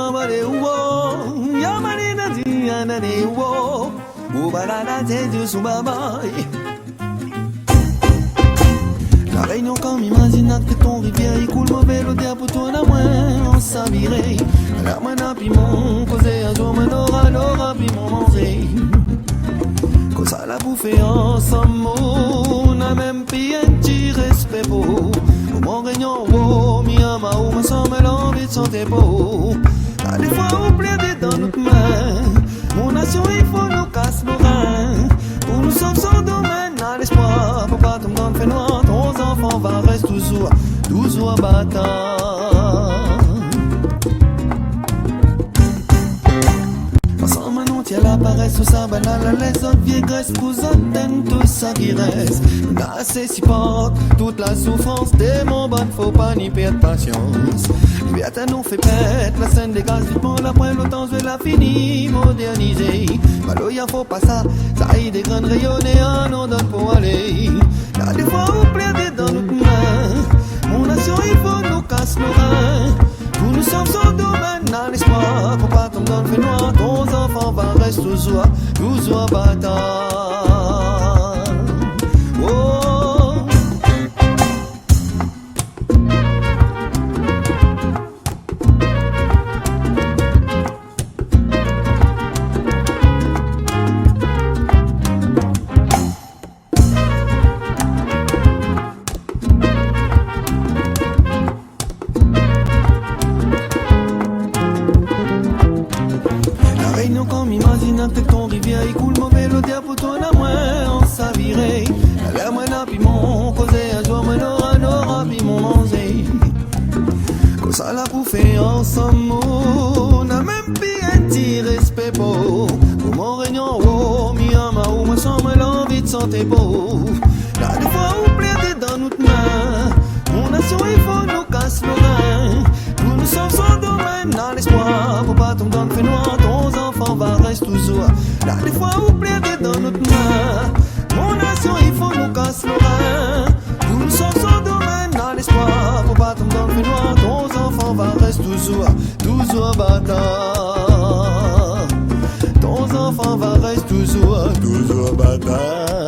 mabare uwo yamani na diana ne uwo ubalala tedu subamai. La Réunion comme imagine que ton rivière il coule mauvais l'odeur pour toi la moins on s'habillerait. La main à piment causé un jour menora l'aura piment manger. Cause à la bouffer ensemble on a même pris un petit respect pour mon réunion oh mi ama ou ma somme l'envie de chanter beau. À des fois on plaide dans notre main. Mon nation il faut nous casse nos reins. Pour nous sommes sans domaine à l'espoir. Faut pas tomber dans le fait noir. Ton enfant va rester toujours bâtard. Ensemble nous tient la paresse sous sa banane. Les autres vieilles graisses vous atteignent tout ça qui reste. Assez si porte toute la souffrance. Des moments bonnes faut pas ni perdre patience. Bientôt nous fait pète la scène des gaz vite après longtemps je vais la finir moderniser. Maloya faut pas ça aille des grandes rayonnées un nom donne pour aller. Là des fois on plaide dans notre main. Mon nation il faut nous casse nos reins. Pour nous sommes sans domaine à l'espoir. Faut pas tomber dans le fait noir. Ton enfant va rester toujours bâtard. Oh. Comme imagine que ton rivière il coule mauvais l'odeur pour toi la moins on s'avirait. La l'air moins à piment causé un jour mais n'aura piment mangé. Cause à la bouffer ensemble on a même pris un petit respect pour mon réunion oh mi ama ou ma chambre l'envie de chanter beau. Là des fois on plaide dans notre main. Mon nation il faut nous casse nos reins. Nous nous sommes sans domaine à l'espoir. Faut pas tomber dans le fait noir. Ton enfant va rester toujours. Là des fois on plaide dans notre main. Mon nation il faut nous casse nos reins. Nous nous sommes sans domaine à l'espoir. Faut pas tomber dans le fait noir. Ton enfant va rester toujours bâtard. Ton enfant va rester toujours bâtard.